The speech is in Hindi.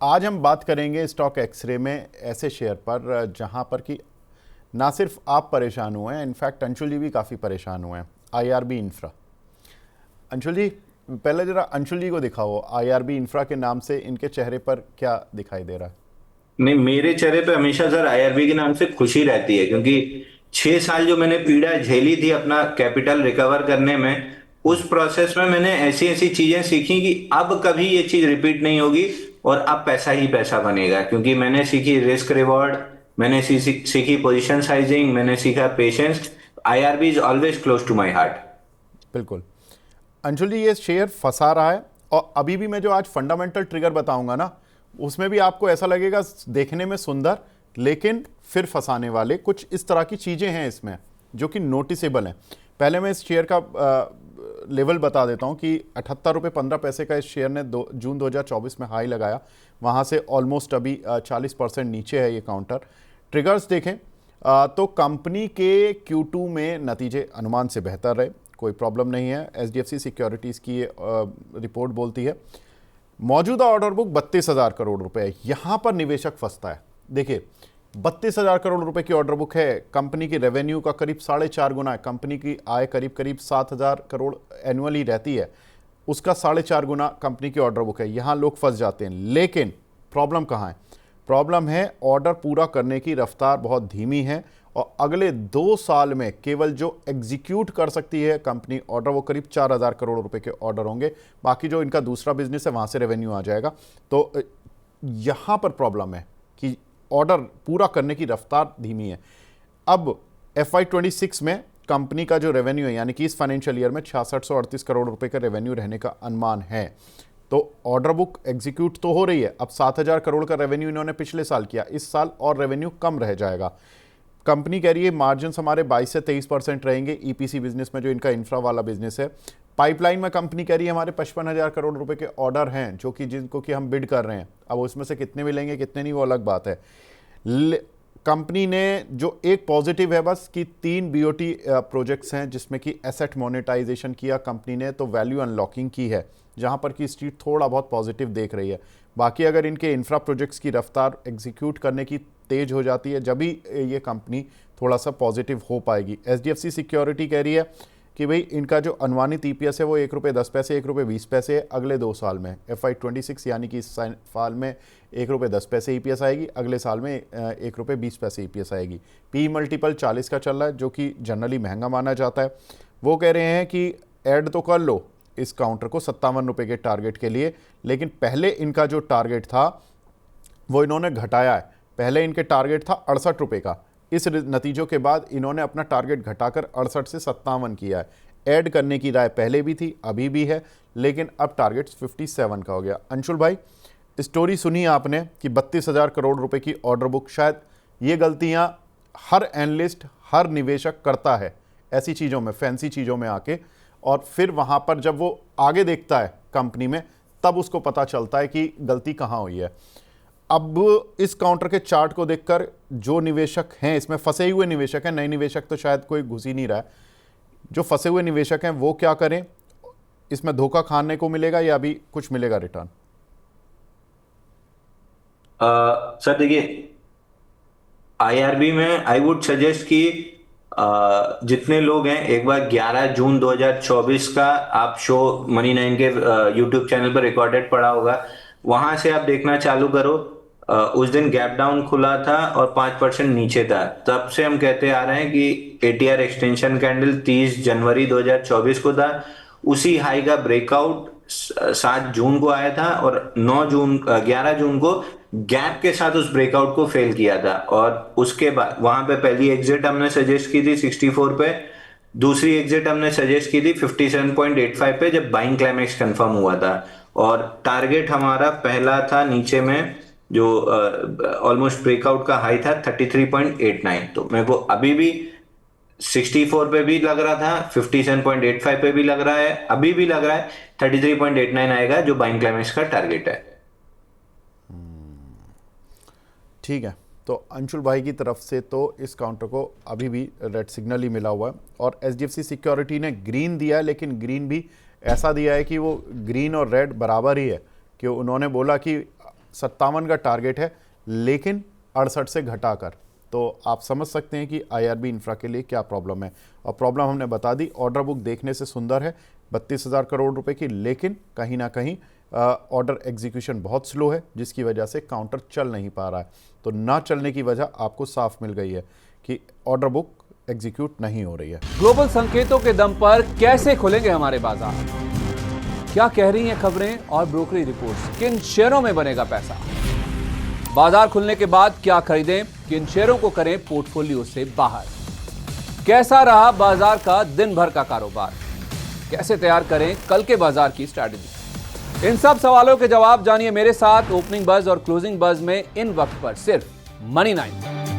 आज हम बात करेंगे स्टॉक एक्सरे में ऐसे शेयर पर जहां पर कि ना सिर्फ आप परेशान हुए हैं, इनफैक्ट अंशुल जी भी काफ़ी परेशान हुए हैं। IRB infra. अंशुल जी, पहले जरा अंशुल जी को दिखाओ, आईआरबी इंफ्रा के नाम से इनके चेहरे पर क्या दिखाई दे रहा है? नहीं, मेरे चेहरे पे हमेशा सर आईआरबी के नाम से खुशी रहती है, क्योंकि 6 साल जो मैंने पीड़ा झेली थी अपना कैपिटल रिकवर करने में, उस प्रोसेस में मैंने ऐसी ऐसी चीजें सीखी कि अब कभी ये चीज रिपीट नहीं होगी और अब पैसा ही पैसा बनेगा। क्योंकि मैंने सीखी रिस्क रिवॉर्ड, मैंने सीखी पोजीशन साइजिंग, मैंने सीखा patience. IRB is always close to my heart. बिल्कुल। अंशुल जी, ये शेयर फंसा रहा है और अभी भी मैं जो आज फंडामेंटल ट्रिगर बताऊंगा ना, उसमें भी आपको ऐसा लगेगा देखने में सुंदर, लेकिन फिर फंसाने वाले कुछ इस तरह की चीज़ें हैं इसमें जो कि नोटिसेबल हैं। पहले मैं इस शेयर का लेवल बता देता हूं कि 78 रुपये 15 पैसे का इस शेयर ने जून 2024 में हाई लगाया। वहां से ऑलमोस्ट अभी 40% नीचे है ये काउंटर। ट्रिगर्स देखें तो कंपनी के Q2 में नतीजे अनुमान से बेहतर रहे, कोई प्रॉब्लम नहीं है। एचडीएफसी सिक्योरिटीज़ की ये रिपोर्ट बोलती है। मौजूदा ऑर्डर बुक 32,000 करोड़ रुपए है। यहां पर निवेशक फंसता है। देखिए, 32,000 करोड़ रुपए की ऑर्डर बुक है, कंपनी की रेवेन्यू का करीब 4.5 गुना है। कंपनी की आय करीब करीब 7,000 करोड़ एनुअली रहती है, उसका 4.5 गुना कंपनी की ऑर्डर बुक है। यहां लोग फंस जाते हैं। लेकिन प्रॉब्लम कहां है? प्रॉब्लम है ऑर्डर पूरा करने की रफ्तार बहुत धीमी है और अगले 2 साल में केवल जो एग्जीक्यूट कर सकती है कंपनी ऑर्डर, वो करीब 4,000 करोड़ रुपए के ऑर्डर होंगे। बाकी जो इनका दूसरा बिजनेस है वहां से रेवेन्यू आ जाएगा। तो यहां पर प्रॉब्लम है कि ऑर्डर पूरा करने की रफ्तार धीमी है। अब FY26 में कंपनी का जो रेवेन्यू है, यानी कि इस फाइनेंशियल ईयर में 6638 करोड़ रुपए का रेवेन्यू रहने का अनुमान है। तो ऑर्डर बुक एग्जीक्यूट तो हो रही है। अब 7,000 करोड़ का रेवेन्यू इन्होंने पिछले साल किया, इस साल और रेवेन्यू कम रह जाएगा। कंपनी कह रही है मार्जिन हमारे 22 से 23% रहेंगे ईपीसी बिजनेस में, जो इनका इंफ्रा वाला बिजनेस है। पाइपलाइन में कंपनी कह रही है हमारे 55,000 करोड़ रुपए के ऑर्डर हैं जो कि जिनको कि हम बिड कर रहे हैं। अब उसमें से कितने मिलेंगे कितने नहीं वो अलग बात है। कंपनी ने जो एक पॉजिटिव है बस कि 3 बीओटी प्रोजेक्ट्स हैं जिसमें कि एसेट मोनेटाइजेशन किया कंपनी ने, तो वैल्यू अनलॉकिंग की है, जहां पर कि स्ट्रीट थोड़ा बहुत पॉजिटिव देख रही है। बाकी अगर इनके इंफ्रा प्रोजेक्ट्स की रफ्तार एग्जीक्यूट करने की तेज हो जाती है, जब भी ये कंपनी थोड़ा सा पॉजिटिव हो पाएगी। एचडीएफसी सिक्योरिटी कह रही है कि भाई इनका जो अनुमानित ईपीएस है वो ₹1.10 ₹1.20 अगले 2 साल में। FY26 यानी कि इस साल में ₹1.10 ईपीएस आएगी, अगले साल में ₹1.20 ईपीएस आएगी। पी मल्टीपल 40 का चल रहा है, जो कि जनरली महंगा माना जाता है। वो कह रहे हैं कि ऐड तो कर लो इस काउंटर को ₹57 के टारगेट के लिए, लेकिन पहले इनका जो टारगेट था वो इन्होंने घटाया है। पहले इनके टारगेट था ₹68 का, इस नतीजों के बाद इन्होंने अपना टारगेट घटाकर 68 से 57 किया है। ऐड करने की राय पहले भी थी, अभी भी है, लेकिन अब टारगेट 57 का हो गया। अंशुल भाई, स्टोरी सुनी आपने कि 32,000 करोड़ रुपए की ऑर्डर बुक। शायद ये गलतियां हर एनालिस्ट, हर निवेशक करता है ऐसी चीज़ों में, फैंसी चीज़ों में आके, और फिर वहां पर जब वो आगे देखता है कंपनी में, तब उसको पता चलता है कि गलती कहाँ हुई है। अब इस काउंटर के चार्ट को देखकर जो निवेशक हैं, इसमें फंसे हुए निवेशक हैं, नए निवेशक तो शायद कोई घुस ही नहीं रहा है, जो फंसे हुए निवेशक हैं वो क्या करें? इसमें धोखा खाने को मिलेगा या अभी कुछ मिलेगा रिटर्न? सर देखिए, आईआरबी में आई वुड सजेस्ट कि जितने लोग हैं, एक बार 11 जून 2024 का आप शो मनी 9 के यूट्यूब चैनल पर रिकॉर्डेड पड़ा होगा, वहां से आप देखना चालू करो। उस दिन गैप डाउन खुला था और 5% नीचे था। तब से हम कहते आ रहे हैं कि एटीआर एक्सटेंशन कैंडल 30 जनवरी 2024 को था। उसी हाई का ब्रेकआउट 7 जून को आया था और 11 जून को गैप के साथ उस ब्रेकआउट को फेल किया था। और उसके बाद वहां पे पहली एग्जिट हमने सजेस्ट की थी 64 पे, दूसरी एग्जिट हमने सजेस्ट की थी 57.85 पे, जब बाइंग क्लाइमेक्स कंफर्म हुआ था। और टारगेट हमारा पहला था नीचे में, जो ऑलमोस्ट ब्रेकआउट का हाई था 33.89। तो मेरे को अभी भी 64 पे भी लग रहा था, 57.85 पे भी लग रहा है, अभी भी लग रहा है 33.89 आएगा, जो बाइंग क्लाइमेक्स का टारगेट है। ठीक है, तो अंशुल भाई की तरफ से तो इस काउंटर को अभी भी रेड सिग्नल ही मिला हुआ है और एचडीएफसी सिक्योरिटी ने ग्रीन दिया है, लेकिन ग्रीन भी ऐसा दिया है कि वो ग्रीन और रेड बराबर ही है। कि उन्होंने बोला कि 57 का टारगेट है, लेकिन 68 से घटाकर। तो आप समझ सकते हैं कि IRB इंफ्रा के लिए क्या प्रॉब्लम है। और प्रॉब्लम हमने बता दी, ऑर्डर बुक देखने से सुंदर है 32,000 करोड़ रुपए की, लेकिन कहीं ना कहीं ऑर्डर एग्जीक्यूशन बहुत स्लो है, जिसकी वजह से काउंटर चल नहीं पा रहा है। तो ना चलने की वजह आपको साफ मिल गई है कि ऑर्डर बुक एग्जीक्यूट नहीं हो रही है। ग्लोबल संकेतों के दम पर कैसे खुलेंगे हमारे बाजार? क्या कह रही हैं खबरें और ब्रोकरी रिपोर्ट्स? किन शेयरों में बनेगा पैसा? बाजार खुलने के बाद क्या खरीदें, किन शेयरों को करें पोर्टफोलियो से बाहर? कैसा रहा बाजार का दिन भर का कारोबार? कैसे तैयार करें कल के बाजार की स्ट्रैटेजी? इन सब सवालों के जवाब जानिए मेरे साथ ओपनिंग बज और क्लोजिंग बज में इन वक्त पर सिर्फ मनी 9।